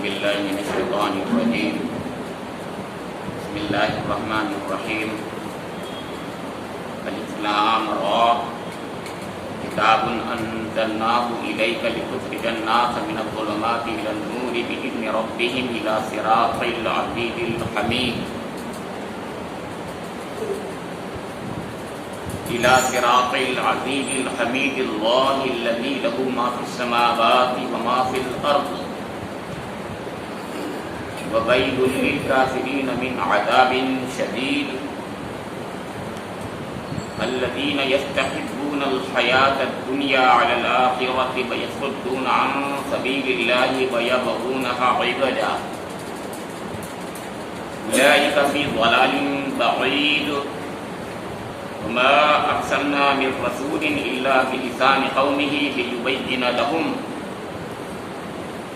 بالله من الشيطان الرجيم. بسم الله الرحمن الرحيم. الف لام را كتاب أنزلناه إليك لتخرج الناس من الظلمات إلى النور بإذن ربهم إلى صراط العزيز الحميد. إلى صراط العزيز الحميد الله الذي له ما في السماوات وما في الأرض وويل للكافرين من عذاب شديد. الذين يستحبون الحياة الدنيا على الآخرة ويصدون عن سبيل الله ويبغونها عوجا أولئك في ضلال بعيد. وما أرسلنا من رسول إلا بلسان قومه ليبين لهم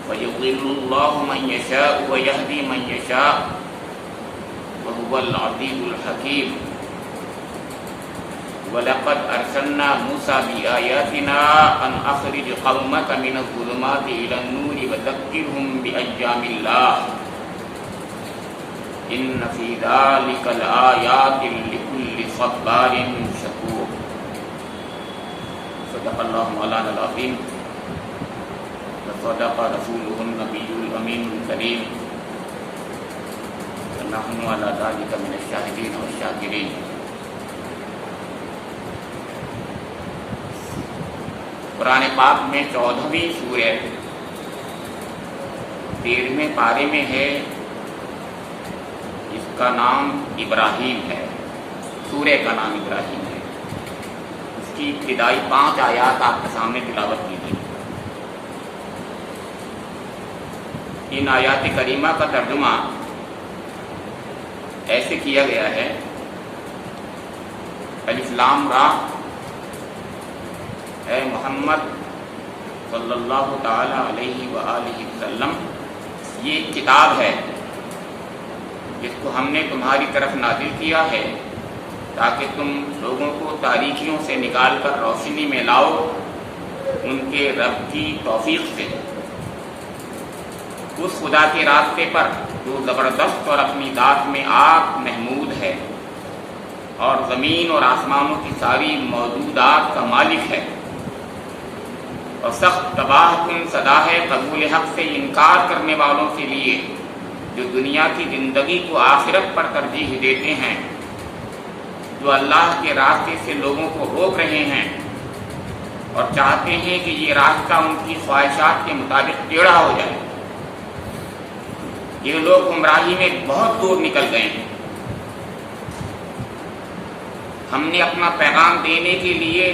فيضل الله من يشاء ويهدي من يشاء وهو العزيز الحكيم. وَلَقَدْ أَرْسَلْنَا مُوسَى بِآيَاتِنَا أَنْ أَخْرِجْ قَوْمَكَ مِنَ الظُّلُمَاتِ إِلَى النُّورِ وَذَكِّرْهُمْ بِأَيَّامِ اللَّهِ إِنَّ فِي ذَلِكَ لَآيَاتٍ لِكُلِّ صَبَّارٍ شَكُورٍ. صدق الله مولانا العظيم وصدق رسوله النبي الأمين الكريم ونحن على ذلك من الشاهدين والشاكرين. قرآن پاک میں 14ویں سورہ 13ویں پارے میں ہے، اس کا نام ابراہیم ہے، سورہ کا نام ابراہیم ہے. اس کی ابتدائی 5 آیات آپ کے سامنے تلاوت کی گئی. ان آیات کریمہ کا ترجمہ ایسے کیا گیا ہے: الف لام را، اے محمد صلی اللہ تعالی علیہ وآلہ وسلم، یہ ایک کتاب ہے جس کو ہم نے تمہاری طرف نازل کیا ہے تاکہ تم لوگوں کو تاریکیوں سے نکال کر روشنی میں لاؤ ان کے رب کی توفیق سے، اس خدا کے راستے پر جو زبردست اور اپنی ذات میں آپ محمود ہے اور زمین اور آسمانوں کی ساری موجودات کا مالک ہے، اور سخت تباہ کن صدا ہے قبول حق سے انکار کرنے والوں کے لیے جو دنیا کی زندگی کو آخرت پر ترجیح دیتے ہیں، جو اللہ کے راستے سے لوگوں کو روک رہے ہیں اور چاہتے ہیں کہ یہ راستہ ان کی خواہشات کے مطابق ٹیڑھا ہو جائے. یہ لوگ گمراہی میں بہت دور نکل گئے ہیں. ہم نے اپنا پیغام دینے کے لیے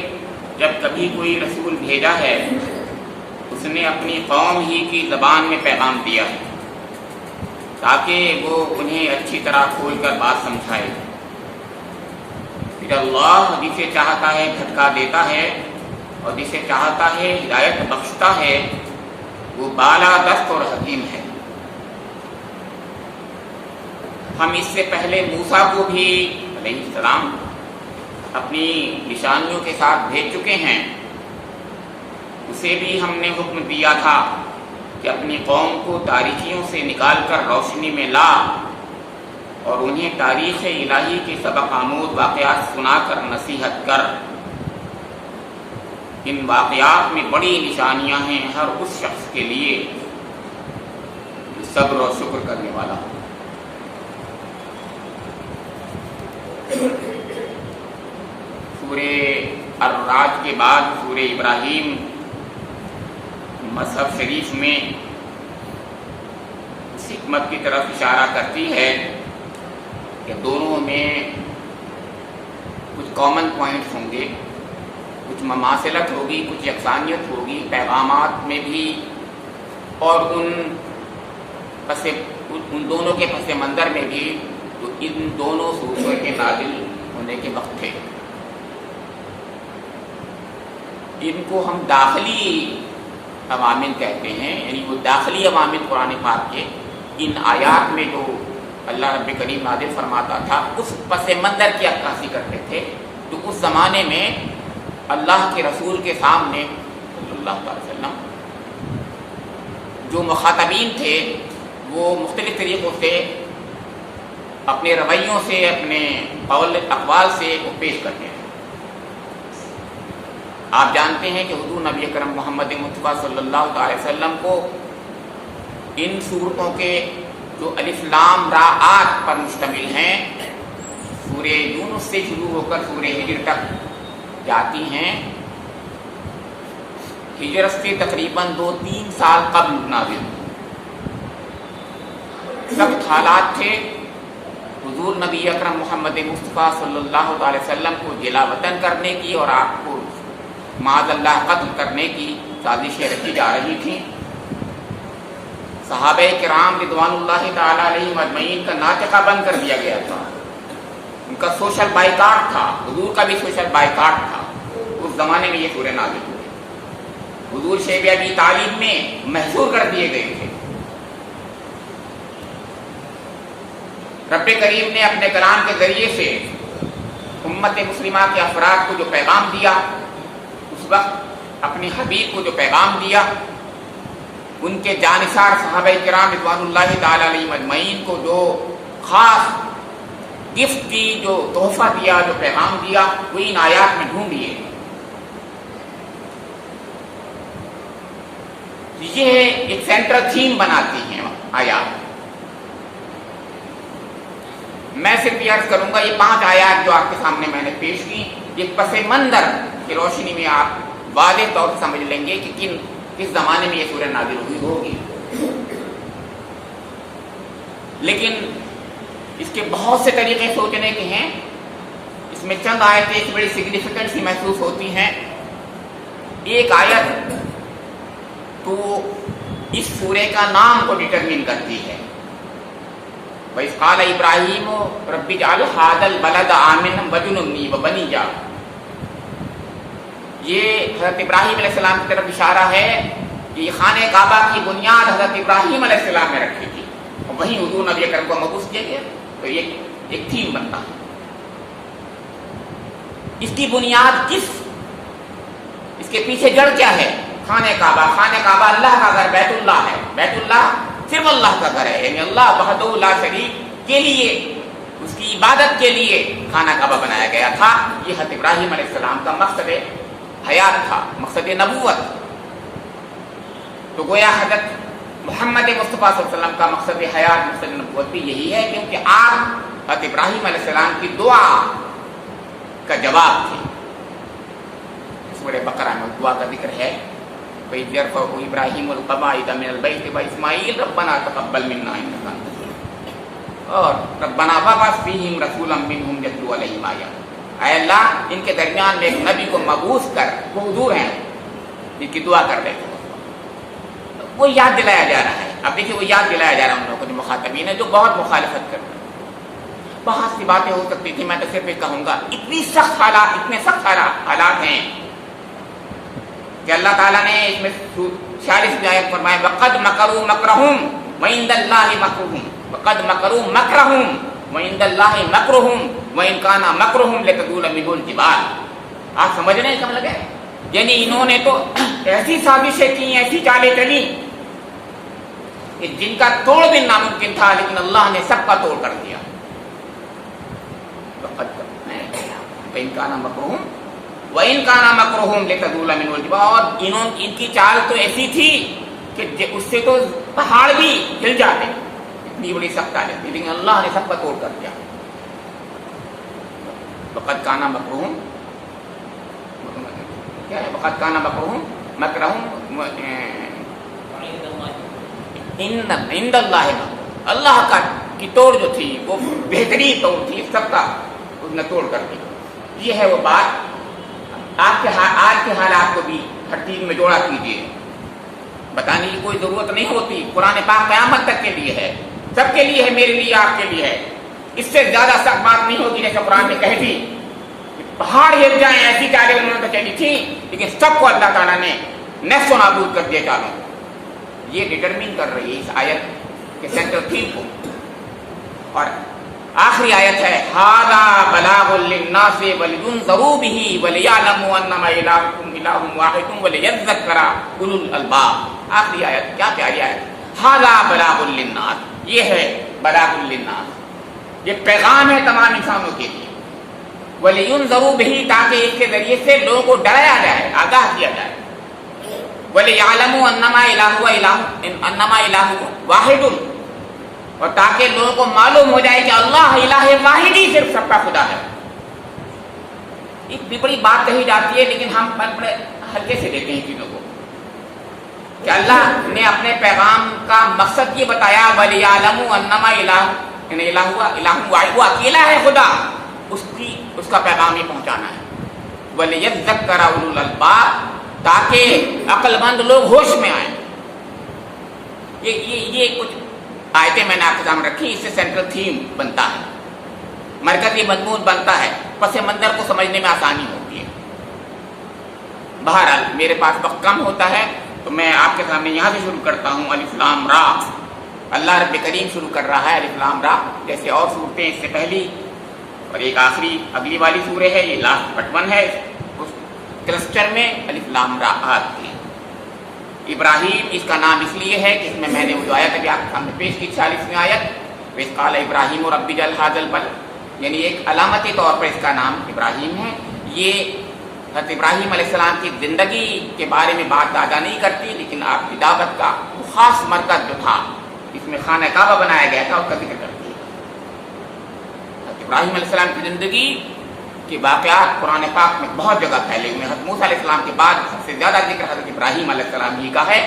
جب کبھی کوئی رسول بھیجا ہے اس نے اپنی قوم ہی کی زبان میں پیغام دیا ہے تاکہ وہ انہیں اچھی طرح کھول کر بات سمجھائے. پھر اللہ جسے چاہتا ہے بھٹکا دیتا ہے اور جسے چاہتا ہے ہدایت بخشتا ہے. وہ بالا دست اور حکیم ہے. ہم اس سے پہلے موسیٰ کو بھی علیہ السلام اپنی نشانیوں کے ساتھ بھیج چکے ہیں. اسے بھی ہم نے حکم دیا تھا کہ اپنی قوم کو تاریکیوں سے نکال کر روشنی میں لا اور انہیں تاریخ الہی کے سبق آموز واقعات سنا کر نصیحت کر. ان واقعات میں بڑی نشانیاں ہیں ہر اس شخص کے لیے جو صبر و شکر کرنے والا ہو. سورہ الراج کے بعد سورہ ابراہیم مذہب شریف میں اس حکمت کی طرف اشارہ کرتی ہے کہ دونوں میں کچھ کامن پوائنٹس ہوں گے، کچھ مماثلت ہوگی، کچھ یکسانیت ہوگی پیغامات میں بھی، اور ان دونوں کے پس منظر میں بھی جو ان دونوں سورتوں کے نازل ہونے کے وقت تھے. ان کو ہم داخلی عوامل کہتے ہیں، یعنی وہ داخلی عوامل قرآن پاک کے ان آیات میں جو اللہ رب کریم نازل فرماتا تھا اس پس منظر کی عکاسی کرتے تھے. تو اس زمانے میں اللہ کے رسول کے سامنے صلی اللہ علیہ وسلم جو مخاطبین تھے وہ مختلف طریقوں سے اپنے رویوں سے، اپنے قول اقوال سے وہ پیش کرتے ہیں۔ آپ جانتے ہیں کہ حضور نبی اکرم محمد مصطفیٰ صلی اللہ علیہ وسلم کو ان صورتوں کے جو الف لام را آت پر مشتمل ہیں، سورہ یونس سے شروع ہو کر سورہ ہجر تک جاتی ہیں، ہجرت سے تقریباً 2-3 سال قبل نازل ہوئی۔ سخت حالات تھے، حضور نبی اکرم محمد مصطفیٰ صلی اللہ علیہ وسلم کو جلا وطن کرنے کی اور آپ کو معاذ اللہ قتل کرنے کی سازشیں رچی جا رہی تھیں۔ صحابہ کرام رضوان اللہ تعالی علیہم اجمعین کا ناطقہ بند کر دیا گیا تھا، ان کا سوشل بائیکاٹ تھا، حضور کا بھی سوشل بائیکاٹ تھا۔ اس زمانے میں یہ سورہ نازل ہوئی۔ حضور شیب ابی طالب میں محصور کر دیے گئے تھے۔ رب کریم نے اپنے کلام کے ذریعے سے امت مسلمہ کے افراد کو جو پیغام دیا، اس وقت اپنے حبیب کو جو پیغام دیا، ان کے جانثار صحابہ کرام رضوان اللہ تعالی علیہم اجمعین کو جو خاص گفٹ دی، جو تحفہ دیا، جو پیغام دیا، وہ ان آیات میں ڈھونڈیے۔ یہ ایک سینٹرل تھیم بناتی ہیں آیات۔ میں صرف یہ عرض کروں گا، یہ 5 آیات جو آپ کے سامنے میں نے پیش کی، یہ پس منظر کی روشنی میں آپ واضح طور سے سمجھ لیں گے کہ کس زمانے میں یہ سورہ نازل ہوئی ہوگی۔ لیکن اس کے بہت سے طریقے سوچنے کے ہیں، اس میں چند آیتیں ایک بڑی سگنیفیکنٹ سی محسوس ہوتی ہیں۔ ایک آیت تو اس سورے کا نام کو ڈٹرمن کرتی ہے۔ وَإِذْ قَالَ إِبْرَاهِيمُ رَبِّ اجْعَلْ هَٰذَا الْبَلَدَ آمِنًا وَاجْنُبْنِي وَبَنِيَّ، یہ حضرت ابراہیم علیہ السلام کی طرف اشارہ ہے کہ یہ خانہ کعبہ کی بنیاد حضرت ابراہیم علیہ السلام نے رکھی تھی، اور وہیں حضور نبی اکرم کو مبعوث کیا گیا۔ تو یہ ایک تھیم بنتا ہے۔ اس کی بنیاد اس کے پیچھے جڑ کیا ہے؟ خانہ کعبہ۔ خانہ کعبہ اللہ کا گھر، بیت اللہ ہے۔ بیت اللہ صرف اللہ کا گھر ہے، یعنی اللہ وحدہ لا شریک کے لیے، اس کی عبادت کے لیے خانہ کعبہ بنایا گیا تھا۔ یہ حضرت ابراہیم علیہ السلام کا مقصد حیات تھا، مقصد نبوت۔ تو گویا حضرت محمد مصطفیٰ صلی اللہ علیہ وسلم کا مقصد حیات، مقصد نبوت بھی یہی ہے، کیونکہ آپ حضرت ابراہیم علیہ السلام کی دعا کا جواب تھے۔ سورہ بقرہ میں دعا کا ذکر ہے، وَإِذْ يَرْفَعُ إِبْرَاهِيمُ الْقَوَاعِدَ مِنَ الْبَيْتِ وَإِسْمَاعِيلُ رَبَّنَا تَقَبَّلْ مِنَّا إِنَّكَ أَنتَ السَّمِيعُ الْعَلِيمُ، اور رَبَّنَا وَابْعَثْ فِيهِمْ رَسُولًا مِّنْهُمْ يَتْلُو عَلَيْهِمْ آيَاتِكَ، اے اللہ ان کے درمیان میں ایک نبی کو مبعوث کر، وہ حضور ہیں جن کی دعا کر رہے تھے، وہ یاد دلایا جا رہا ہے۔ اب دیکھیے وہ یاد دلایا جا رہا ہے ان لوگوں کو جو مخاطبین ہیں، جو بہت مخالفت کر رہے ہیں۔ بہت سی باتیں ہو سکتی تھی، میں تو صرف ایک کہوں گا، اتنے سخت حالات ہیں کہ اللہ تعالیٰ نے اس میں 46 آیت فرمایا، وَقَدْ مَكَرُوا مَكْرَهُمْ وَعِندَ اللَّهِ مَكْرُهُمْ، وَقَدْ مَكَرُوا مَكْرَهُمْ وَعِندَ اللَّهِ مَكْرُهُمْ وَإِنْ كَانَ مَكْرُهُمْ لَتَزُولَ مِنْهُ الْجِبَالُ۔ آپ سمجھ رہے ہیں کم لگے؟ یعنی انہوں نے تو ایسی سازشیں کی، ایسی چالیں چلی کہ جن کا توڑ بھی ناممکن تھا، لیکن اللہ نے سب کا توڑ کر دیا۔ وَإِنْ كَانَ مَكْرُهُمْ وَإِنْ كَانَ مَكْرُهُمْ لَتَزُولَ مِنْهُ الْجِبَالُ، اور ان کی چال تو ایسی تھی کہ اس سے تو پہاڑ بھی ہل جاتے، اتنی بڑی سخت چالیں تھی، لیکن اللہ نے سب کا توڑ کر دیا۔ وَقَدْ كَانَ مَكْرُهُمْ، کیا ہے؟ وَقَدْ كَانَ مَكْرُهُمْ عِنْدَ اللَّهِ، اللہ کی توڑ جو تھی وہ بہترین توڑ تھی، سب کا اس نے توڑ کر دی۔ یہ ہے وہ بات، آج کے حالات کو بھی ہر چیز میں جوڑا کیجیے، بتانے کی کوئی ضرورت نہیں ہوتی۔ قرآن پاک قیامت تک کے لیے ہے، سب کے لیے ہے، میرے لیے، آپ کے لیے ہے۔ اس سے زیادہ سخت بات نہیں ہوگی جیسے قرآن نے کہی تھی کہ پہاڑ ہل جائیں، ایسی چالیں انہوں نے تو چلی تھی، لیکن سب کو اللہ تعالیٰ نے نفس و نابود کر دیا چالوں۔ یہ ڈٹرمن کر رہی ہے اس آیت کے سینٹرل تھیم کو۔ اور آخری آیت ہے، هَذَا بَلَاغٌ لِلنَّاسِ وَلِيُنذَرُوا بِهِ وَلِيَعْلَمُوا أَنَّمَا إِلَٰهُكُمْ إِلَٰهٌ وَاحِدٌ وَلِيَذَّكَّرَ أُولُو الْأَلْبَابِ۔ آخری آیت کیا پیاری آیت، ھذا بلاغ للناس، یہ ہے بلاغ للناس، یہ پیغام ہے تمام انسانوں کے لیے، وَلِيُنذَرُوا بِهِ، تاکہ اس کے ذریعے سے لوگوں کو ڈرایا جائے، آگاہ کیا جائے، وَلِيَعْلَمُوا أَنَّمَا إِلَٰهُكُمْ وَاحِدٌ، اور تاکہ لوگوں کو معلوم ہو جائے کہ اللہ الہ واحد ہی صرف سب کا خدا ہے۔ اتنی بڑی بات کہی جاتی ہے لیکن ہم بڑے ہلکے سے لیتے ہیں چیزوں کو، کہ اللہ نے اپنے پیغام کا مقصد یہ بتایا، وَلِيَعْلَمُوا أَنَّمَا إِلَٰهُ وَاحِدٌ، وہ اکیلا ہے خدا، اس کا پیغام یہ پہنچانا ہے، وَلِيَذَّكَّرَ أُولُو الْأَلْبَابِ، تاکہ عقل مند لوگ ہوش میں آئیں۔ یہ کچھ آیتیں میں نے آپ کے سامنے رکھی، اس سے سینٹرل تھیم بنتا ہے، مرکزی مضمون بنتا ہے، پس منظر کو سمجھنے میں آسانی ہوتی ہے۔ بہرحال میرے پاس وقت کم ہوتا ہے تو میں آپ کے سامنے یہاں سے شروع کرتا ہوں، الف لام را، اللہ رب کریم شروع کر رہا ہے الف لام را، جیسے اور صورتیں اس سے پہلی اور ایک آخری اگلی والی سورہ ہے، یہ لاسٹ بٹ ون ہے، اس کلسٹر میں الف لام را آتی ہے۔ ابراہیم اس کا نام اس لیے ہے کہ اس میں نے وہ جو آیت ابھی آپ کے سامنے پیش کی 40ویں آیت، وَإِذْ قَالَ إِبْرَاهِيمُ رَبِّ اجْعَلْ هَٰذَا الْبَلَدَ، یعنی ایک علامتی طور پر اس کا نام ابراہیم ہے۔ یہ حضرت ابراہیم علیہ السلام کی زندگی کے بارے میں بات زیادہ نہیں کرتی، لیکن آپ کی دعوت کا وہ خاص مرکز جو تھا، اس میں خانہ کعبہ بنایا گیا تھا، اس کا ذکر کرتی ہے۔ حضرت ابراہیم علیہ السلام کی زندگی کے واقعات قرآن پاک میں بہت جگہ پھیلے ہوئے ہیں۔ حضرت موسیٰ علیہ السلام کے بعد سب سے زیادہ ذکر حضرت ابراہیم علیہ السلام ہی کا ہے،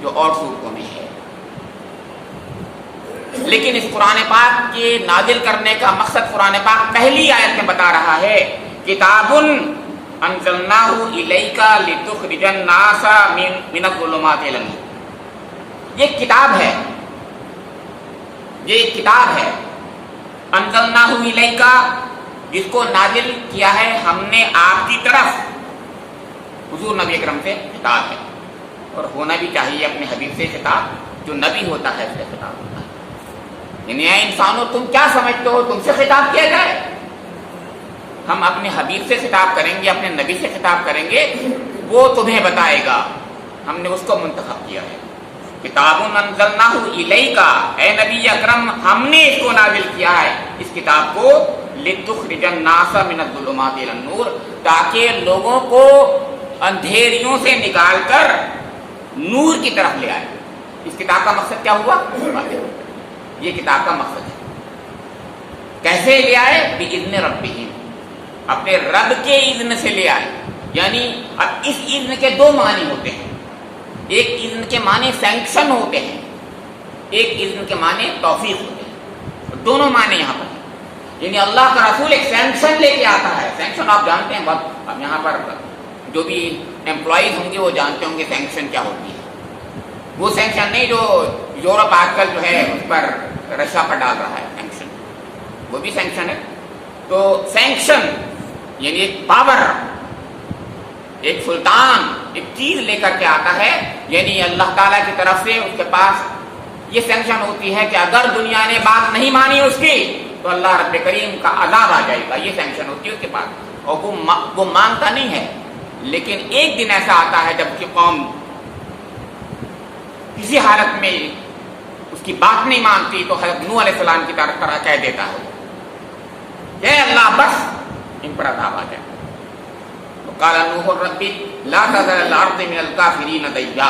جو اور صورتوں میں ہے۔ لیکن اس قرآن پاک کے نازل کرنے کا مقصد قرآن پاک پہلی آیت میں بتا رہا ہے، کتاب انزلناہ الیک لتخرج الناس من الظلمات الی النور، یہ کتاب ہے، یہ ایک کتاب ہے، انزلناہ الیک، جس کو نازل کیا ہے ہم نے آپ کی طرف، حضور نبی اکرم سے خطاب ہے، اور ہونا بھی چاہیے اپنے حبیب سے خطاب، جو نبی ہوتا ہے اس سے خطاب ہوتا ہے۔ یعنی اے انسانوں تم کیا سمجھتے ہو تم سے خطاب کیا جائے؟ ہم اپنے حبیب سے خطاب کریں گے، اپنے نبی سے خطاب کریں گے، وہ تمہیں بتائے گا، ہم نے اس کو منتخب کیا ہے۔ کتاب انزلناہ الیک، اے نبی اکرم ہم نے اس کو نازل کیا ہے، اس کتاب کو، لتخرج الناس من الظلمات الی النور، تاکہ لوگوں کو اندھیریوں سے نکال کر نور کی طرف لے آئے۔ اس کتاب کا مقصد کیا ہوا؟ یہ کتاب کا مقصد ہے۔ کیسے لے آئے؟ بِإِذْنِ رَبِّهِمْ، اپنے رب کے اذن سے لے آئے۔ یعنی اب اس اذن کے دو معنی ہوتے ہیں، ایک اذن کے معنی سینکشن ہوتے ہیں، ایک اذن کے معنی توفیق ہوتے ہیں، دونوں معنی یہاں پر ہیں۔ یعنی اللہ کا رسول ایک سینکشن لے کے آتا ہے، سینکشن آپ جانتے ہیں، بہت اب یہاں پر جو بھی امپلائیز ہوں گے وہ جانتے ہوں گے سینکشن کیا ہوتی ہے۔ وہ سینکشن نہیں جو یورپ آج کل جو ہے اس پر رشا پر ڈال رہا ہے، سینکشن وہ بھی سینکشن ہے۔ تو سینکشن یعنی ایک پاور، ایک سلطان ایک چیز لے کر کے آتا ہے، یعنی اللہ تعالیٰ کی طرف سے اس کے پاس یہ سینکشن ہوتی ہے کہ اگر دنیا نے بات نہیں مانی اس کی تو اللہ رب کریم کا عذاب آ جائے گا، یہ سینکشن ہوتی ہے اس کے پاس، اور وہ مانگتا نہیں ہے۔ لیکن ایک دن ایسا آتا ہے جب کہ قوم کسی حالت میں اس کی بات نہیں مانتی تو حضرت نوح علیہ السلام کی طرح کہہ دیتا ہے، اے اللہ بس ان پر عذاب آ جائے۔ قال نوح رب لا تذر الارض من الكافرین دیارا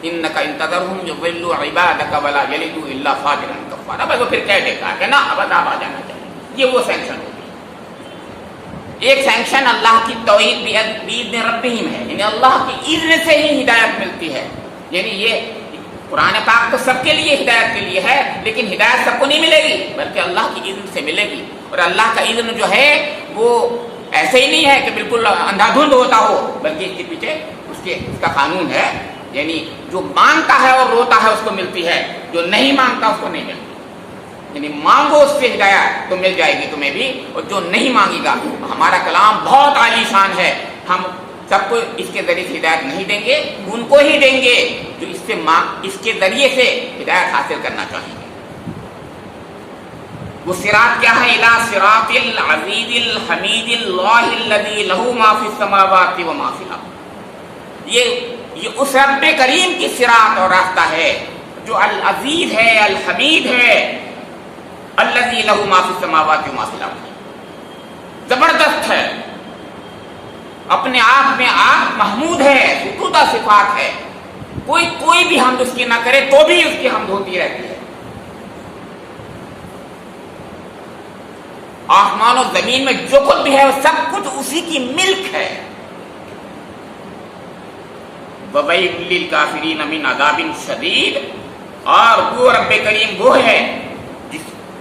انک ان تذرهم یضلوا عبادک ولا یلدوا الا فاجرا کفارا۔ بس وہ پھر کہہ دیتا ہے کہ نا اب عذاب آ جانا چاہیے۔ یہ وہ سینکشن ہوتی ہے۔ ایک سینکشن اللہ کی توحید باذن ربہم ہے، یعنی اللہ کی اذن سے ہی ہدایت ملتی ہے۔ یعنی یہ قرآن پاک تو سب کے لیے ہدایت کے لیے ہے، لیکن ہدایت سب کو نہیں ملے گی بلکہ اللہ کی اذن سے ملے گی۔ اور اللہ کا اذن جو ہے وہ ایسے ہی نہیں ہے کہ بالکل اندھا دھند ہوتا ہو، بلکہ اس کے پیچھے اس کا قانون ہے، یعنی جو مانگتا ہے اور روتا ہے اس کو ملتی ہے، جو نہیں مانگتا اس کو نہیں ملتی۔ یعنی مانگو اس سے ہدایت تو مل جائے گی تمہیں بھی، اور جو نہیں مانگے گا۔ ہمارا کلام بہت عالی شان ہے، ہم سب کو اس کے ذریعے سے ہدایت نہیں دیں گے، ان کو ہی دیں گے جو اس کے ذریعے سے ہدایت حاصل کرنا چاہیں گے۔ وہ صراط کیا ہے؟ الی صراط العزیز الحمید اللہ الذی لہ ما فی السماوات و ما فی الارض۔ یہ اس رب کریم کی صراط اور راستہ ہے جو العزیز ہے، الحمید ہے، الذی لہ ما فی السماوات و ما فی الارض، زبردست ہے، اپنے آپ میں آپ محمود ہے، ستودہ صفات ہے، کوئی بھی حمد اس کی نہ کرے تو بھی اس کی حمد ہوتی رہتی ہے۔ آسمان و زمین میں جو کچھ بھی ہے وہ سب کچھ اسی کی ملک ہے۔ وَوَيْلٌ لِّلْكَافِرِينَ مِنْ عَذَابٍ شَدِيدٍ، اور وہ رب کریم وہ ہے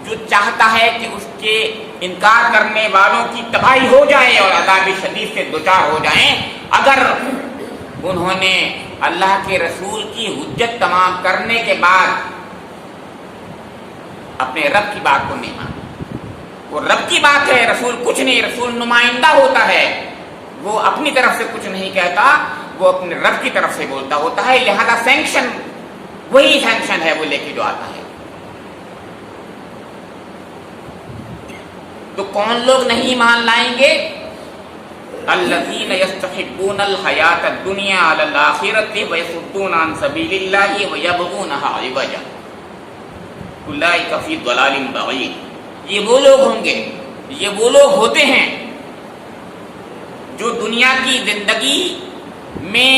جو چاہتا ہے کہ اس کے انکار کرنے والوں کی تباہی ہو جائے اور عذاب شدید سے دوچار ہو جائیں اگر انہوں نے اللہ کے رسول کی حجت تمام کرنے کے بعد اپنے رب کی بات کو نہیں مانا۔ وہ رب کی بات ہے، رسول کچھ نہیں، رسول نمائندہ ہوتا ہے، وہ اپنی طرف سے کچھ نہیں کہتا، وہ اپنے رب کی طرف سے بولتا ہوتا ہے، لہذا سینکشن وہی سینکشن ہے وہ لے کے جو آتا ہے۔ تو کون لوگ نہیں مان لائیں گے؟ الذین یستحبون الحیات الدنیا علی الآخرۃ ویصدون عن سبیل اللہ ویبغونها عوجا اولئک فی ضلال بعید۔ یہ وہ لوگ ہوں گے، یہ وہ لوگ ہوتے ہیں جو دنیا کی زندگی میں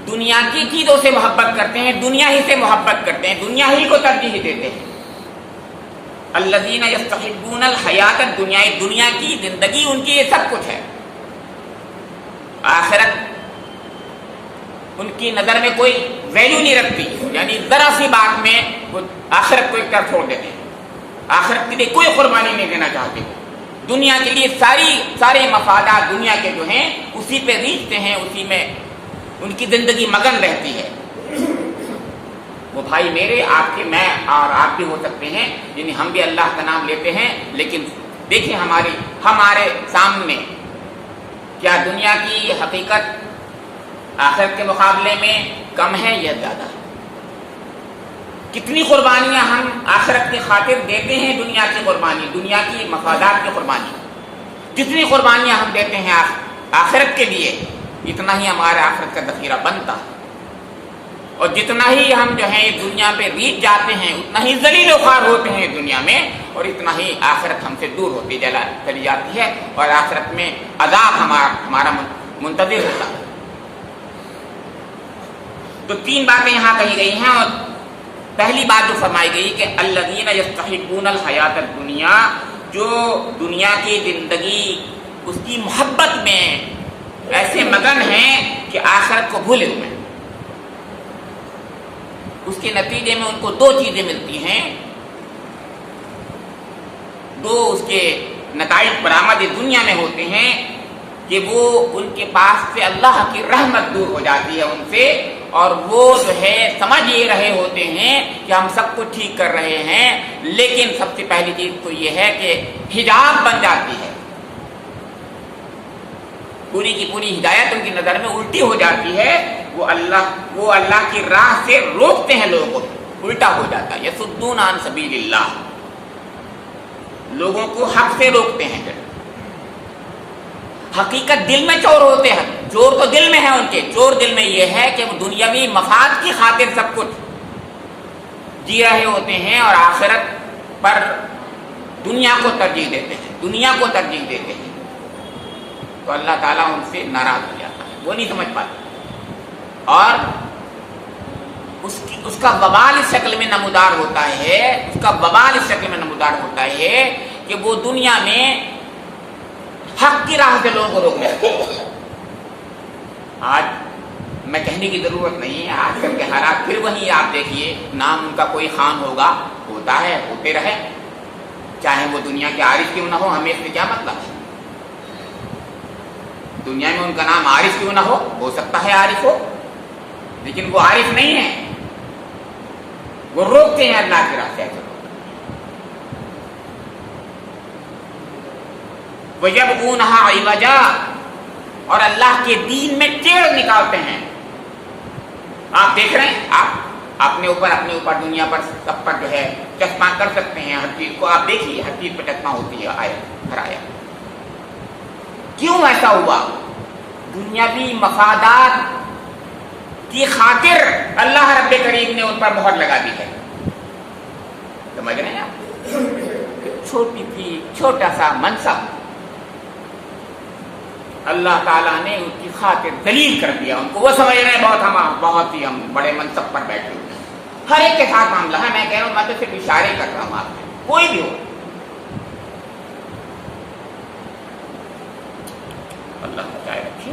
دنیا کی چیزوں سے محبت کرتے ہیں، دنیا ہی سے محبت کرتے ہیں، دنیا ہی کو ترجیح دیتے ہیں۔ الذین یستحبون الحیات الدنیا، دنیا کی زندگی ان کی یہ سب کچھ ہے، آخرت ان کی نظر میں کوئی ویلیو نہیں رکھتی، یعنی ذرا سی بات میں وہ آخرت کو ایک طرف چھوڑ دیتے ہیں، آخرت کے لیے کوئی قربانی نہیں دینا چاہتے، دنیا کے لیے سارے مفادات دنیا کے جو ہیں اسی پہ ریچھتے ہیں، اسی میں ان کی زندگی مگن رہتی ہے۔ وہ بھائی میرے، آپ کے، میں اور آپ بھی ہو سکتے ہیں، یعنی ہم بھی اللہ کا نام لیتے ہیں، لیکن دیکھیں ہمارے سامنے کیا دنیا کی حقیقت آخرت کے مقابلے میں کم ہے یا زیادہ؟ کتنی قربانیاں ہم آخرت کی خاطر دیتے ہیں، دنیا کی قربانی، دنیا کی مفادات کی قربانی، جتنی قربانیاں ہم دیتے ہیں آخرت کے لیے اتنا ہی ہمارے آخرت کا ذخیرہ بنتا ہے، اور جتنا ہی ہم جو ہے دنیا پہ ریچھ جاتے ہیں اتنا ہی ذلیل و خوار ہوتے ہیں دنیا میں، اور اتنا ہی آخرت ہم سے دور ہوتی چلی جاتی ہے، اور آخرت میں عذاب ہمارا منتظر ہوتا ہے۔ تو تین باتیں یہاں کہی گئی ہیں، اور پہلی بات جو فرمائی گئی کہ الذین یستحبون الحیات الدنیا، جو دنیا کی زندگی اس کی محبت میں ایسے مگن ہیں کہ آخرت کو بھولے ہوئے ہیں، اس کے نتیجے میں ان کو دو چیزیں ملتی ہیں، دو اس کے نتائج برآمد دنیا میں ہوتے ہیں کہ وہ ان کے پاس سے اللہ کی رحمت دور ہو جاتی ہے ان سے، اور وہ جو ہے سمجھ یہ رہے ہوتے ہیں کہ ہم سب کچھ ٹھیک کر رہے ہیں، لیکن سب سے پہلی چیز تو یہ ہے کہ حجاب بن جاتی ہے، پوری کی پوری ہدایت ان کی نظر میں الٹی ہو جاتی ہے، وہ اللہ کی راہ سے روکتے ہیں لوگوں کو، الٹا ہو جاتا ہے، یصدون عن سبیل اللہ، لوگوں کو حق سے روکتے ہیں۔ پھر حقیقت دل میں چور ہوتے ہیں، چور تو دل میں ہے ان کے، چور دل میں یہ ہے کہ وہ دنیاوی مفاد کی خاطر سب کچھ جی رہے ہوتے ہیں اور آخرت پر دنیا کو ترجیح دیتے ہیں، دنیا کو ترجیح دیتے ہیں، تو اللہ تعالیٰ ان سے ناراض ہو جاتا ہے، وہ نہیں سمجھ پاتے، اور اس کا وبال اس شکل میں نمودار ہوتا ہے، اس کا وبال اس شکل میں نمودار ہوتا ہے کہ وہ دنیا میں حق کی راہ سے لوگوں کو روکنے لگتے ہیں۔ آج میں کہنے کی ضرورت نہیں ہے، آج کل کے حالات پھر وہی، آپ دیکھیے نام ان کا کوئی خان ہوگا، ہوتا ہے، ہوتے رہے، چاہے وہ دنیا کے عارف کیوں نہ ہو، ہمیں اس سے کیا مطلب ہے، دنیا میں ان کا نام عارف کیوں نہ ہو سکتا ہے عارف ہو، لیکن وہ عارف نہیں ہے، وہ روکتے ہیں اللہ کی راہ سے۔ وَيَبْغُونَهَا عِوَجًا، اور اللہ کے دین میں ٹیڑھ نکالتے ہیں۔ آپ دیکھ رہے ہیں، آپ اپنے اوپر دنیا پر سب پر جو ہے چشمہ کر سکتے ہیں، ہر چیز کو آپ دیکھیے، ہر چیز پہ چشمہ ہوتی ہے، ہر آیا کیوں ایسا ہوا؟ دنیاوی مفادات کی خاطر اللہ رب کریم نے ان پر مہر لگا دی ہے. سمجھ رہے ہیں آپ؟ چھوٹی سی چھوٹا سا منصب اللہ تعالیٰ نے ان کی خاطر ذلیل کر دیا ان کو. وہ سمجھ رہے ہیں بہت ہی ہم بڑے منصب پر بیٹھے ہوئے ہیں. ہر ایک کے ساتھ معاملہ ہے. میں کہہ رہا ہوں میں تو صرف اشارے کر رہا ہوں آپ سے. کوئی بھی ہو اللہ بچائے رکھے.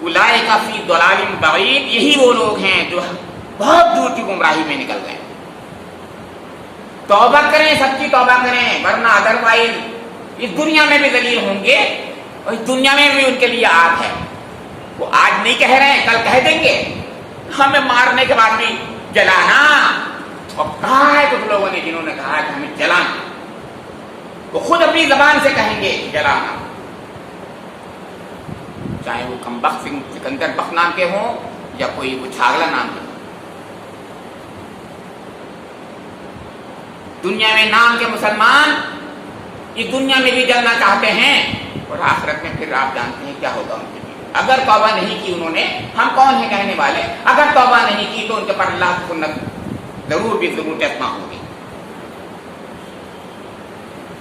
اولئک فی ضلال بعید، یہی وہ لوگ ہیں جو بہت دور کی گمراہی میں نکل گئے. توبہ کریں، سچی توبہ کریں، ورنہ ادروائز اس دنیا میں بھی ذلیل ہوں گے اور اس دنیا میں بھی ان کے لیے آگ ہے. وہ آج نہیں کہہ رہے ہیں، کل کہہ دیں گے. ہمیں مارنے کے بعد بھی جلانا. اور کہا ہے کچھ لوگوں نے جنہوں نے کہا ہے کہ ہمیں جلانا، وہ خود اپنی زبان سے کہیں گے جلانا، چاہے وہ کمبخت سکندر بخت نام کے ہوں یا کوئی وہ چھاگلا نام کے. دنیا میں نام کے مسلمان اس دنیا میں بھی جلنا چاہتے ہیں اور آخرت میں پھر آپ جانتے ہیں کیا ہوگا ان کے لیے. اگر توبہ نہیں کی انہوں نے، ہم کون ہیں کہنے والے، اگر توبہ نہیں کی تو ان کے پر اللہ کی سنت ضرور بھی ضرور تسمع ہوگی.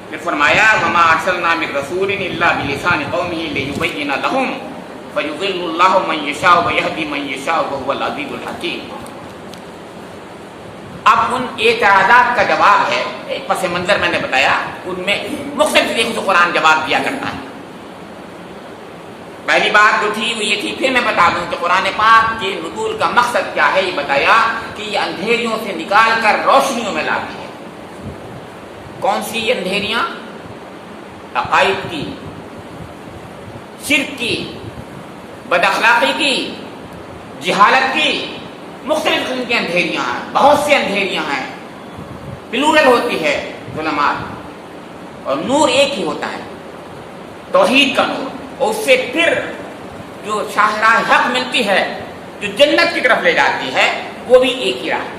پھر فرمایا وما ارسلنا من رسول الا بلسان قومه ليبين لهم فيضل الله من يشاء ويهدي من يشاء وهو العزيز الحكيم. اب ان اعتراضات کا جواب ہے، ایک پس منظر میں نے بتایا، ان میں مختلف طریقوں سے قرآن جواب دیا کرتا ہے. پہلی بات جو تھی وہ یہ تھی، پھر میں بتا دوں کہ قرآن پاک کے نزول کا مقصد کیا ہے. یہ بتایا کہ یہ اندھیریوں سے نکال کر روشنیوں میں لاتی ہے. کون سی یہ اندھیریاں؟ عقائد کی، شرک کی، بد اخلاقی کی، جہالت کی، مختلف قسم کی اندھیریاں ہیں. بہت سی اندھیریاں ہیں، پلورل ہوتی ہے ظلمات، اور نور ایک ہی ہوتا ہے، توحید کا نور. اور اس سے پھر جو شاہراہ حق ملتی ہے، جو جنت کی طرف لے جاتی ہے، وہ بھی ایک ہی راہ ہے.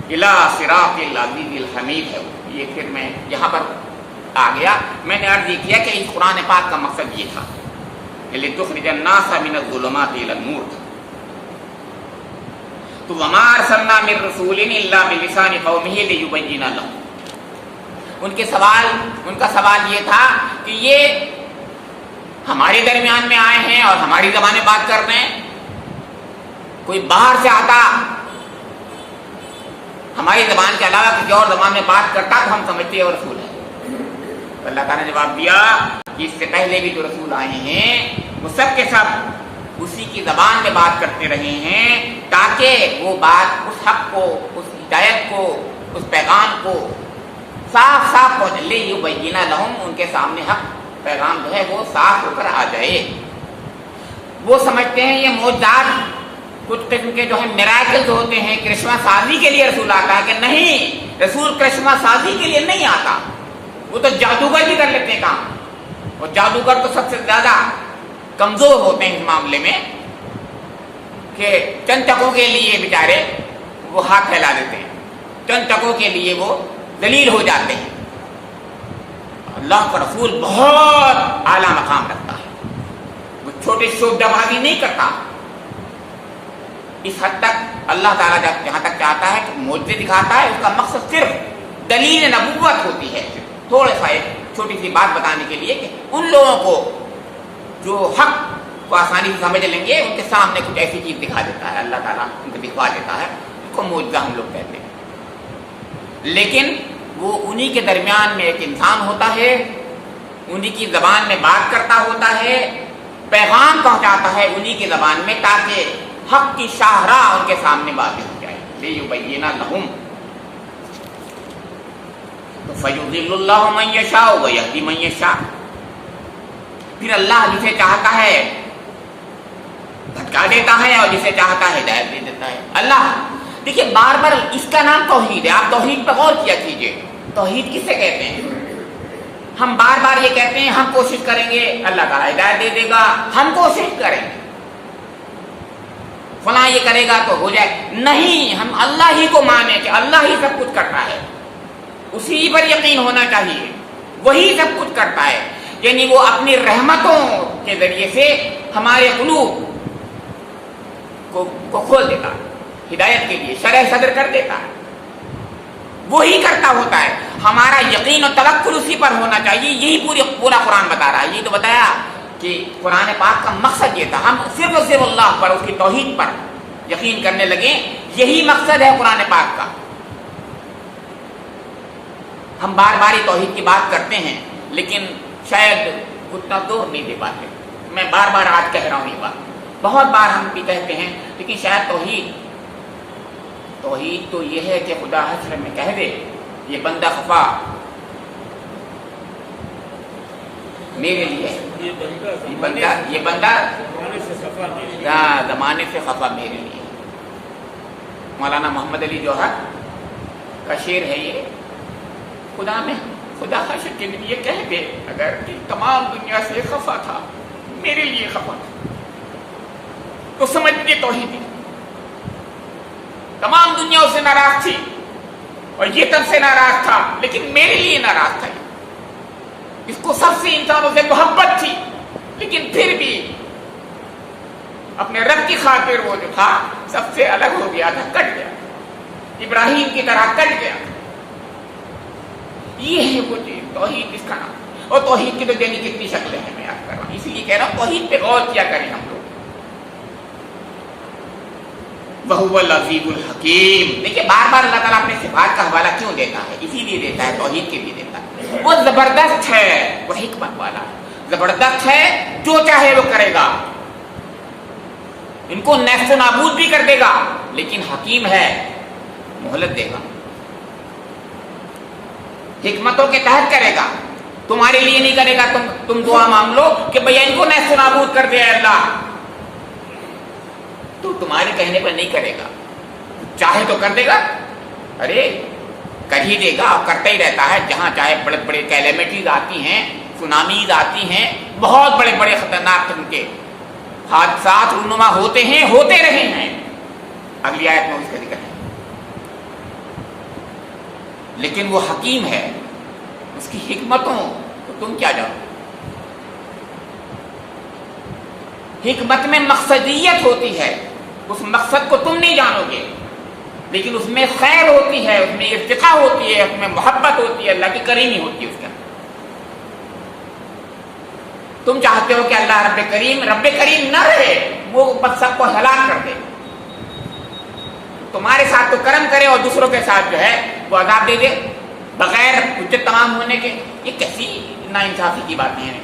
الى صراط العزیز الحمید ہے. یہ پھر میں یہاں پر آ گیا. میں نے عرض یہ کیا کہ اس قرآن پاک کا مقصد یہ تھا کہ لتخرج الناس من الظلمات الى النور. تو وما ارسلنا من رسول الا بلسان قومه ليبين لهم. ان کا سوال یہ تھا کہ یہ ہمارے درمیان میں آئے ہیں اور ہماری زبان میں بات کر رہے ہیں. کوئی باہر سے آتا ہماری زبان کے علاوہ کسی اور زبان میں بات کرتا تو ہم سمجھتے ہیں وہ رسول ہے. تو اللہ تعالیٰ نے جواب دیا کہ اس سے پہلے بھی جو رسول آئے ہیں وہ سب کے سب اسی کی زبان میں بات کرتے رہے ہیں تاکہ وہ بات اس حق کو، اس ہدایت کو، اس پیغام کو صاف صاف پہنچ لے. یبین لہم، ان کے سامنے حق پیغام جو ہے وہ صاف ہو کر آ جائے. وہ سمجھتے ہیں یہ معجزات کچھ قسم کے جو ہے میراکلز ہوتے ہیں، کرشمہ سازی کے لیے رسول آتا ہے، کہ نہیں، رسول کرشمہ سازی کے لیے نہیں آتا. وہ تو جادوگر بھی کر لیتے ہیں کام، اور جادوگر تو سب سے زیادہ کمزور ہوتے ہیں اس معاملے میں کہ چند ٹکوں کے لیے بیچارے وہ ہاتھ پھیلا دیتے ہیں، چند ٹکوں کے لیے وہ ذلیل ہو جاتے ہیں. اللہ کا رسول بہت اعلیٰ مقام رکھتا ہے. وہ چھوٹے شعبہ بازی نہیں کرتا. اس حد تک اللہ تعالیٰ جہاں تک چاہتا ہے کہ معجزے دکھاتا ہے، اس کا مقصد صرف دلیل نبوت ہوتی ہے. تھوڑا سا ایک چھوٹی سی بات بتانے کے لیے کہ ان لوگوں کو جو حق کو آسانی سے سمجھ لیں گے، ان کے سامنے کچھ ایسی چیز دکھا دیتا ہے اللہ تعالیٰ، ان کو دکھوا دیتا ہے. اس کو معجزہ ہم لوگ کہتے ہیں. لیکن وہ انہی کے درمیان میں ایک انسان ہوتا ہے، انہی کی زبان میں بات کرتا ہوتا ہے، پیغام پہنچاتا ہے انہی کی زبان میں تاکہ حق کی شاہراہ ان کے سامنے واضح ہو جائے. لیبین لہم فیضل اللہ من یشاء ویہدی من یشاء. پھر اللہ جسے چاہتا ہے بھٹکا دیتا ہے اور جسے چاہتا ہے ہدایت دے دیتا ہے. اللہ دیکھیے بار بار اس کا نام توحید ہے. آپ توحید پہ غور کیا کیجئے. توحید کسے کہتے ہیں؟ ہم بار بار یہ کہتے ہیں ہم کوشش کریں گے اللہ تعالیٰ ہدایت دے دے گا، ہم کوشش کریں گے، فلاں یہ کرے گا تو ہو جائے. نہیں، ہم اللہ ہی کو مانیں کہ اللہ ہی سب کچھ کرتا ہے، اسی پر یقین ہونا چاہیے، وہی سب کچھ کرتا ہے. یعنی وہ اپنی رحمتوں کے ذریعے سے ہمارے قلوب کو کھول دیتا ہے ہدایت کے لیے، شرح صدر کر دیتا ہے، وہی کرتا ہوتا ہے. ہمارا یقین و توکل اسی پر ہونا چاہیے. یہی پورا قرآن بتا رہا ہے. یہ تو بتایا کہ قرآن پاک کا مقصد یہ تھا، ہم صرف اور صرف اللہ پر، اس کی توحید پر یقین کرنے لگے. یہی مقصد ہے قرآن پاک کا. ہم بار بار توحید کی بات کرتے ہیں لیکن شاید اتنا دور نہیں دے پاتے. میں بار بار آج کہہ رہا ہوں یہ بات، بہت بار ہم بھی کہتے ہیں، لیکن شاید توحید تو یہ ہے کہ خدا حشر میں کہہ دے یہ بندہ خفا میرے لیے، یہ بندہ زمانے سے خفا میرے لیے. مولانا محمد علی جوہر کا شعر ہے یہ، خدا حشر کے لیے کہہ دے اگر کہ تمام دنیا سے خفا تھا میرے لیے خفا تھا، تو سمجھ لیجیے توحید. تمام دنیا اس سے ناراض تھی اور یہ تب سے ناراض تھا لیکن میرے لیے ناراض تھا. اس کو سب سے انسانوں سے محبت تھی لیکن پھر بھی اپنے رب کی خاطر وہ جو تھا سب سے الگ ہو گیا تھا، کٹ گیا، ابراہیم کی طرح کٹ گیا. یہ ہے وہ چیز توحید، اس کا نام. اور توحید کی تو دینے کتنی شکلیں ہیں، میں یاد کر رہا ہوں، اسی لیے کہہ رہا ہوں توحید پہ غور کیا کریں ہم لوگ. وَهُوَ الْعَزِيزُ الْحَكِيمُ. دیکھیے بار بار اللہ تعالیٰ اپنے صفات کا حوالہ کیوں دیتا ہے؟ اسی لیے دیتا ہے، توحید کے لیے دیتا ہے. وہ زبردست ہے، وہ حکمت والا ہے، زبردست ہے، جو چاہے وہ کرے گا، ان کو نیست و نابود بھی کر دے گا، لیکن حکیم ہے، مہلت دے گا، حکمتوں کے تحت کرے گا. تمہارے لیے نہیں کرے گا تم دعا مانگ لو کہ بھیا ان کو نیست و نابود کر دے اللہ، تو تمہارے کہنے پر نہیں کرے گا. چاہے تو کر دے گا، ارے کر ہی دے گا، اور کرتا ہی رہتا ہے. جہاں چاہے بڑے بڑے کیلیمٹیز آتی ہیں، سونامیز آتی ہیں، بہت بڑے بڑے خطرناک قسم کے حادثات رونما ہوتے ہیں، ہوتے رہے ہیں. اگلی آیت میں اس کا ذکر ہے. لیکن وہ حکیم ہے، اس کی حکمتوں تو تم کیا جانو. حکمت میں مقصدیت ہوتی ہے، اس مقصد کو تم نہیں جانو گے، لیکن اس میں خیر ہوتی ہے، اس میں ارتقاء ہوتی ہے، اس میں محبت ہوتی ہے، اللہ کی کریمی ہوتی ہے اس کے اندر. تم چاہتے ہو کہ اللہ رب کریم نہ رہے، وہ بس سب کو ہلاک کر دے، تمہارے ساتھ تو کرم کرے اور دوسروں کے ساتھ جو ہے وہ عذاب دے دے بغیر حجت تمام ہونے کے. یہ کیسی ناانصافی کی باتیں ہیں.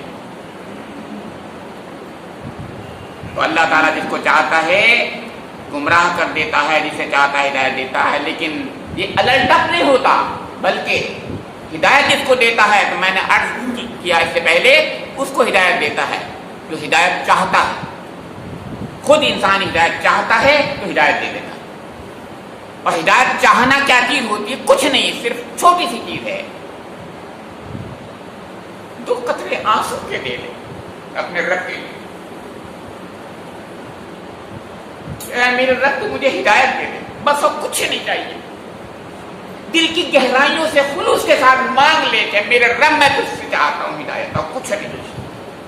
تو اللہ تعالیٰ جس کو چاہتا ہے گمراہ کر دیتا ہے، جسے چاہتا ہے ہدایت دیتا ہے. لیکن یہ الٹپ نہیں ہوتا، بلکہ ہدایت جس کو دیتا ہے، تو میں نے عرض کیا اس سے پہلے، اس کو ہدایت دیتا ہے جو ہدایت چاہتا ہے. خود انسان ہدایت چاہتا ہے تو ہدایت دے دیتا ہے. اور ہدایت چاہنا کیا چیز ہوتی ہے؟ کچھ نہیں، صرف چھوٹی سی چیز ہے، 2 قطرے آنسو کے دے لے اپنے رب کے لیے. اے میرے رب تو مجھے ہدایت دے دے، بس اور کچھ نہیں چاہیے. دل کی گہرائیوں سے خلوص کے ساتھ مانگ لے کہ میرے رب میں تجھ سے چاہتا ہوں ہدایت، اور کچھ نہیں.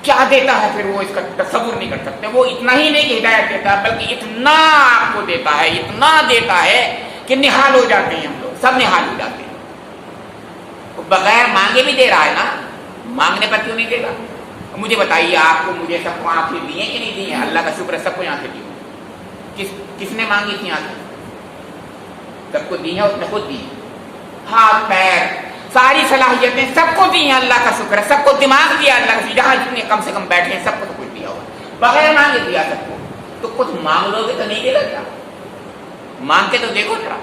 کیا دیتا ہے پھر وہ اس کا تصور نہیں کر سکتے. وہ اتنا ہی نہیں کہ ہدایت دیتا ہے، بلکہ اتنا آپ کو دیتا ہے، اتنا دیتا ہے کہ نہال ہو جاتے ہیں ہم لوگ، سب نہال ہو جاتے ہیں. وہ بغیر مانگے بھی دے رہا ہے نا، مانگنے پر کیوں نہیں دے گا؟ مجھے بتائیے، آپ کو مجھے سب کو آنکھیں دی ہیں کہ نہیں دی ہیں؟ اللہ کا شکر ہے سب کو آنکھیں دی. کس نے مانگی تھی آنکھیں؟ سب کو دی ہیں، اس نے خود دی ہیں. ہاتھ پیر ساری صلاحیتیں سب کو دی ہیں، اللہ کا شکر ہے. سب کو دماغ دیا اللہ کا، جہاں جتنے کم سے کم بیٹھے ہیں سب کو تو کچھ دیا ہوا، بغیر مانگے دیا سب کو. تو کچھ مانگ لو گے تو نہیں دے گا کیا؟ مانگ کے تو دیکھو ذرا.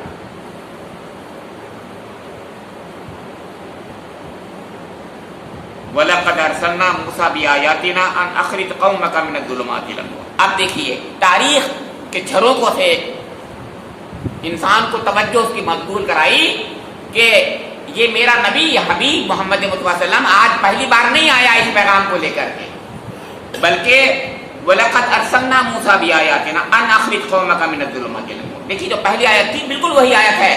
وَلَقَدْ أَرْسَلْنَا مُوسَىٰ بِآيَاتِنَا أَنْ أَخْرِجْ قَوْمَكَ مِنَ الظُّلُمَاتِ إِلَى النُّورِ. اب دیکھیے تاریخ کے جھروکوں سے انسان کو توجہ اس کی مبذول کرائی کہ یہ میرا نبی حبیب محمد مصطفیٰ صلی اللہ علیہ وسلم آج پہلی بار نہیں آیا اس پیغام کو لے کر کے، بلکہ وَلَقَدْ أَرْسَلْنَا مُوسَىٰ بِآيَاتِنَا أَنْ أَخْرِجْ قَوْمَكَ مِنَ الظُّلُمَاتِ إِلَى النُّورِ. دیکھیے جو پہلی آیت تھی بالکل وہی آیت ہے،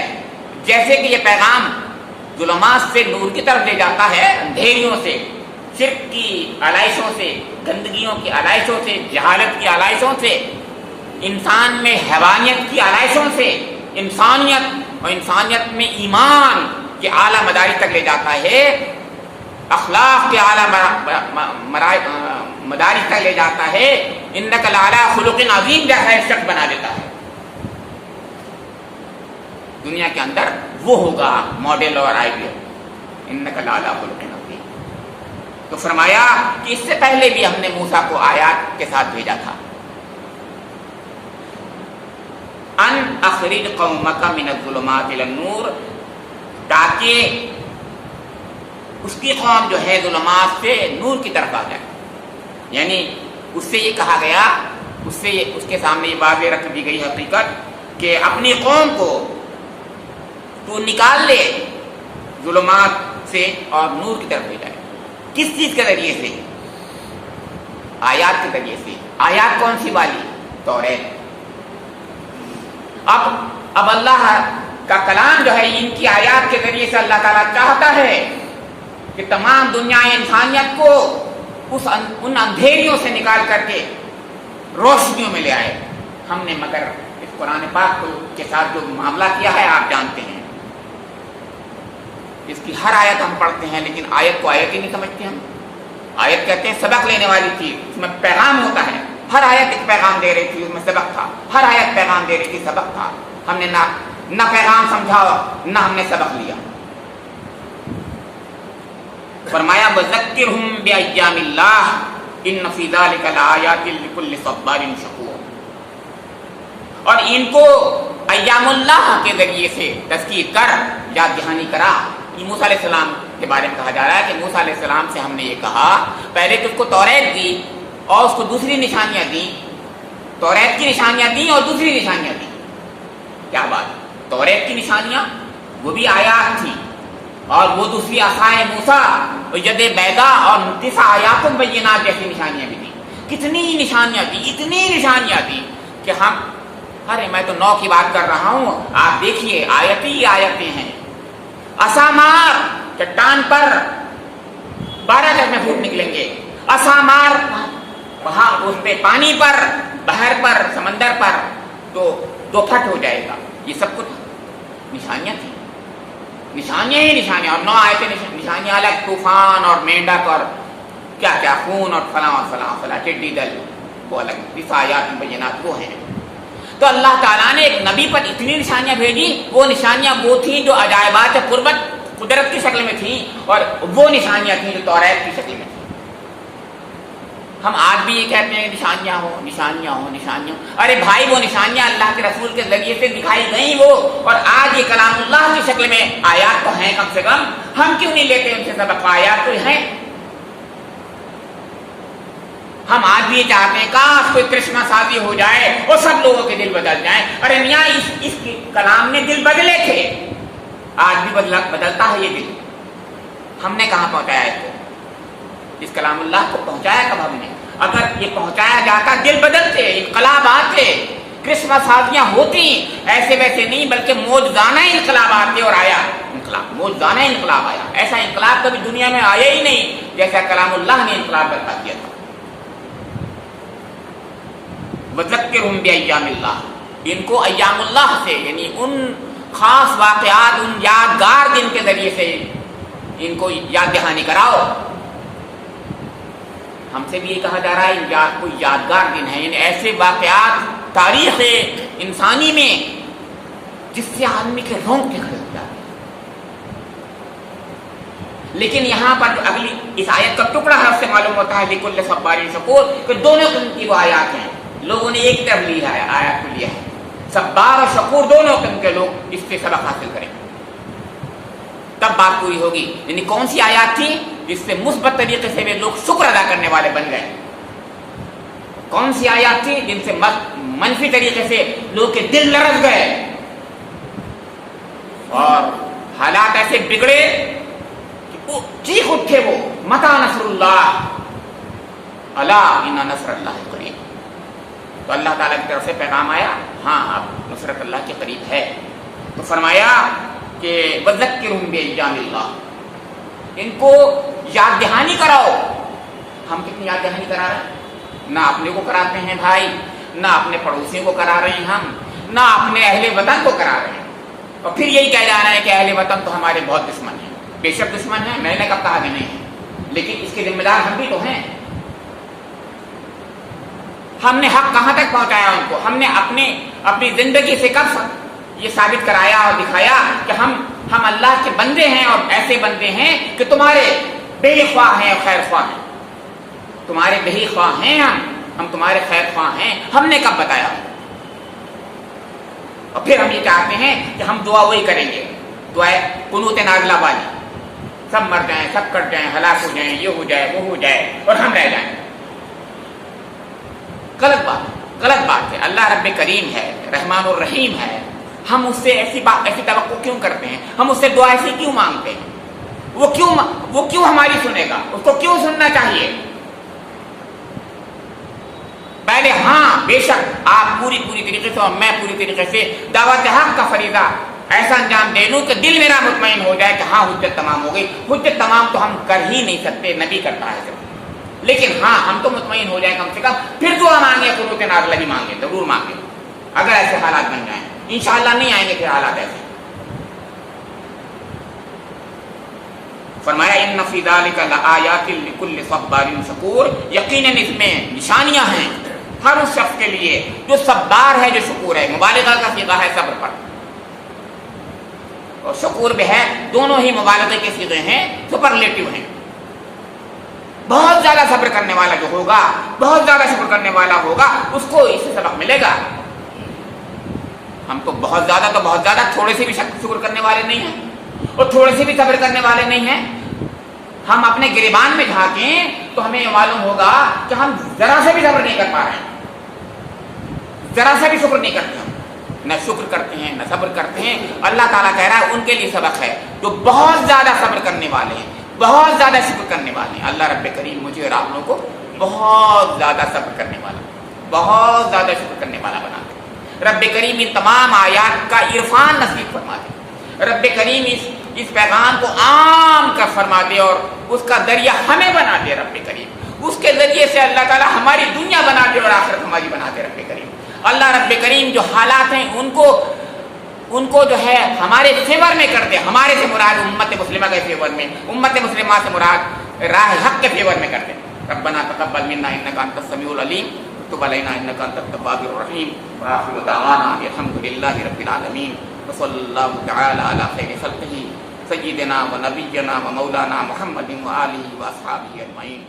جیسے کہ یہ پیغام ظلمات سے نور کی طرف لے جاتا ہے، اندھیریوں سے، شرک کی علائشوں سے، گندگیوں کی علائشوں سے، جہالت کی علائشوں سے. انسان میں حیوانیت کی آلائشوں سے انسانیت اور انسانیت میں ایمان کے اعلیٰ مدارج تک لے جاتا ہے، اخلاق کے اعلیٰ مدارج تک لے جاتا ہے، انک لعلی خلق عظیم جیسا ایک شخص بنا دیتا ہے۔ دنیا کے اندر وہ ہوگا ماڈل اور آئیڈیل، انک لعلی خلق عظیم۔ تو فرمایا کہ اس سے پہلے بھی ہم نے موسیٰ کو آیات کے ساتھ بھیجا تھا، ان اخرج قومک من الظلمات الی النور، تاکہ اس کی قوم جو ہے ظلمات سے نور کی طرف آ جائے۔ یعنی اس سے یہ کہا گیا، اس کے سامنے یہ واضح رکھ دی گئی حقیقت کہ اپنی قوم کو تو نکال لے ظلمات سے اور نور کی طرف لے جائے۔ کس چیز کے ذریعے سے؟ آیات کے ذریعے سے۔ آیات کون سی والی؟ توریت۔ اب اللہ کا کلام جو ہے ان کی آیات کے ذریعے سے اللہ تعالیٰ چاہتا ہے کہ تمام دنیا انسانیت کو ان اندھیریوں سے نکال کر کے روشنیوں میں لے آئے۔ ہم نے مگر اس قرآن پاک کے ساتھ جو معاملہ کیا ہے آپ جانتے ہیں، اس کی ہر آیت ہم پڑھتے ہیں لیکن آیت کو آیت ہی نہیں سمجھتے ہم۔ آیت کہتے ہیں سبق لینے والی چیز، اس میں پیغام ہوتا ہے۔ ہر آیت ایک پیغام دے رہی تھی، اس میں سبق تھا۔ ہر آیت پیغام دے رہی تھی، سبق تھا۔ ہم نے نہ پیغام سمجھا نہ ہم نے سبق لیا۔ فرمایا وذکرہم بایام اللہ ان فی ذلک لآیات لکل صبار شکور، اور ان کو ایام اللہ کے ذریعے سے تذکیر کر، یاد دہانی کرا۔ یہ موسیٰ علیہ السلام کے بارے میں کہا جا رہا ہے کہ موسیٰ علیہ السلام سے ہم نے یہ کہا، پہلے تو اس کو توریت دی اور اس کو دوسری نشانیاں دیں، توریت کی نشانیاں دیں اور دوسری نشانیاں دیں۔ کیا بات؟ توریت کی نشانیاں وہ بھی آیات تھیں، اور وہ دوسری عصائے موسیٰ اور ید بیضا اور 29 آیات بینات جیسی نشانیاں بھی دیں۔ کتنی نشانیاں دی، اتنی نشانیاں دی کہ ہم، ارے میں تو 9 کی بات کر رہا ہوں، آپ دیکھیے آیت ہی آیتیں ہیں۔ عصا مار، چٹان پر 12 چشمے پھوٹ نکلیں گے۔ عصا مار، وہاں اس پہ پانی پر، بحر پر، سمندر پر تو 2 پھٹ ہو جائے گا۔ یہ سب کچھ نشانیاں تھیں، نشانیاں ہی نشانیاں، اور 9 آیتیں نشانیاں الگ، طوفان اور مینڈک اور کیا کیا، خون اور فلاں اور فلاں فلاں، ٹڈی دل وہ الگ، 30 آیات بینات وہ ہیں۔ تو اللہ تعالیٰ نے ایک نبی پر اتنی نشانیاں بھیجی، وہ نشانیاں وہ تھیں جو عجائبات قدرت کی شکل میں تھیں، اور وہ نشانیاں تھیں جو توریت کی شکل میں تھیں۔ ہم آج بھی یہ کہتے ہیں نشانیاں ہوں، نشانیاں ہوں، نشانیاں ہوں۔ ارے بھائی وہ نشانیاں اللہ کے رسول کے ذریعے سے دکھائی گئیں وہ، اور آج یہ کلام اللہ کی شکل میں آیات تو ہیں کم سے کم، ہم کیوں نہیں لیتے ان سے سبق؟ آیات تو ہیں۔ ہم آج بھی یہ چاہتے ہیں کاش کوئی کرشمہ سازی ہو جائے اور سب لوگوں کے دل بدل جائیں۔ ارے میاں اس کلام نے دل بدلے تھے، آج بھی بدلتا ہے یہ دل۔ ہم نے کہاں پہنچایا اس کو؟ اس کلام اللہ کو پہنچایا کب ہم نے؟ اگر یہ پہنچایا جاتا دل بدلتے، انقلاب آتے، کرشمہ سازیاں ہوتی، ایسے ویسے نہیں بلکہ موجزانہ انقلاب آتے، اور آیا انقلاب، موجزانہ انقلاب آیا۔ ایسا انقلاب کبھی دنیا میں آیا ہی نہیں جیسا کلام اللہ نے انقلاب برپا کیا تھا۔ وذکرہم بایام اللہ، ان کو ایام اللہ سے، یعنی ان خاص واقعات، ان یادگار دن کے ذریعے سے ان کو یاد دہانی کراؤ۔ ہم سے بھی یہ کہا جا رہا ہے کوئی یادگار دن ہے، یعنی ایسے واقعات تاریخ انسانی میں جس سے آدمی کے رونگٹے کھڑے ہو جاتے ہیں۔ لیکن یہاں پر جو اگلی اس آیت کا ٹکڑا ہے اس سے معلوم ہوتا ہے لکل صبار شکور کہ دونوں قسم کی وہ آیات ہیں۔ لوگوں نے ایک طرف لی ہے، آیات کو لیا ہے، صبار اور شکور دونوں قسم کے لوگ اس سے سبق حاصل کریں، تب بات پوری ہوگی۔ یعنی کون سی آیات تھی؟ جس سے مثبت طریقے سے وہ لوگ شکر ادا کرنے والے بن گئے۔ کون سی آیات تھی؟ جن سے منفی طریقے سے لوگ کے دل لرز گئے اور حالات ایسے بگڑے کہ چیخ اٹھے وہ، متی نصر اللہ، الا ان نصر اللہ قریب۔ تو اللہ تعالیٰ کی طرف سے پیغام آیا، ہاں اب نصرت اللہ کے قریب ہے۔ تو فرمایا کہ وذکرہم بایام اللہ، ان کو یاد دہانی کراؤ۔ ہم کتنی یاد دہانی کرا رہے ہیں؟ نہ اپنے کو کراتے ہیں بھائی، نہ اپنے پڑوسیوں کو کرا رہے ہیں ہم، نہ اپنے اہل وطن کو کرا رہے ہیں، اور پھر یہی کہہ جا رہا ہے کہ اہل وطن تو ہمارے بہت دشمن ہیں۔ بے شک دشمن ہیں، میں نے کب کہا کہ نہیں ہے، لیکن اس کے ذمہ دار ہم بھی تو ہیں۔ ہم نے حق کہاں تک پہنچایا ان کو؟ ہم نے اپنی زندگی سے کب یہ ثابت کرایا اور دکھایا کہ ہم اللہ کے بندے ہیں، اور ایسے بندے ہیں کہ تمہارے بے خواہ ہیں اور خیر خواہ ہیں، تمہارے بے خواہ ہیں، ہم تمہارے خیر خواہ ہیں، ہم نے کب بتایا؟ اور پھر ہم یہ چاہتے ہیں کہ ہم دعا وہی کریں گے، دعائے قنوت نازلہ والی، سب مر جائیں، سب کٹ جائیں، ہلاک ہو جائیں، یہ ہو جائے، وہ ہو جائے، اور ہم رہ جائیں۔ غلط بات ہے۔ اللہ رب کریم ہے، رحمان الرحیم ہے، ہم اس سے ایسی توقع کیوں کرتے ہیں؟ ہم اس سے دعا ایسی کیوں مانگتے ہیں؟ وہ کیوں ہماری سنے گا؟ اس کو کیوں سننا چاہیے؟ پہلے ہاں بے شک آپ پوری طریقے سے اور میں پوری طریقے سے دعوت حق کا فریضہ ایسا انجام دے لوں کہ دل میرا مطمئن ہو جائے کہ ہاں حجت تمام ہو گئی۔ حجت تمام تو ہم کر ہی نہیں سکتے، نبی کرتا ہے صرف، لیکن ہاں ہم تو مطمئن ہو جائیں کم سے کم، پھر دعا مانگے، قنوت نازلہ ہی مانگے، ضرور مانگے، اگر ایسے حالات بن جائیں۔ انشاءاللہ نہیں آئیں گے پھر حالات ایسے۔ فرمایا ان فی ذلک لآیات لکل صبار شکور، یقیناً اس میں نشانیاں ہیں ہر اس شخص کے لیے جو صبار ہے، جو شکور ہے۔ مبالغہ کا صیغہ ہے صبر پر، اور شکور بھی ہے، دونوں ہی مبالغے کے صیغے ہیں، سپرلیٹو ہیں۔ بہت زیادہ صبر کرنے والا جو ہوگا، بہت زیادہ شکر کرنے والا ہوگا، اس کو اس سے سبق ملے گا۔ ہم تو بہت زیادہ تھوڑے سے بھی شکر کرنے والے نہیں ہیں، اور تھوڑے سے بھی صبر کرنے والے نہیں ہیں۔ ہم اپنے گریبان میں جھانکیں تو ہمیں یہ معلوم ہوگا کہ ہم ذرا سے بھی صبر نہیں کر پا رہے ہیں، ذرا سے بھی شکر نہیں کرتے ہم، نہ شکر کرتے ہیں نہ صبر کرتے ہیں۔ اللہ تعالیٰ کہہ رہا ہے ان کے لیے سبق ہے جو بہت زیادہ صبر کرنے والے ہیں، بہت زیادہ شکر کرنے والے ہیں۔ اللہ رب کریم مجھے اور آپ لوگوں کو بہت زیادہ صبر کرنے والا، بہت زیادہ شکر کرنے والا بنا دے۔ رب کریم ان تمام آیات کا عرفان نصیب فرما دے۔ رب کریم اس پیغام کو عام کر فرما دے، اور اس کا ذریعہ ہمیں بنا دے رب کریم۔ اس کے ذریعے سے اللہ تعالیٰ ہماری دنیا بنا دے اور آخرت ہماری بنا دے رب کریم۔ اللہ رب کریم جو حالات ہیں ان کو جو ہے ہمارے فیور میں کر دے۔ ہمارے سے مراد امت مسلمہ کے فیور میں، امت مسلمہ سے مراد راہ حق کے فیور میں کر دے۔ ربنا تقبل منا انک انت السمیع العلیم وتب علینا انک انت التواب الرحیم وآخر دعوانا الحمد للہ رب العالمین وصلی اللہ تعالی علی خیر خلقہ سیدنا و نبینا و مولانا محمد و آلہ و اصحابہ اجمعین۔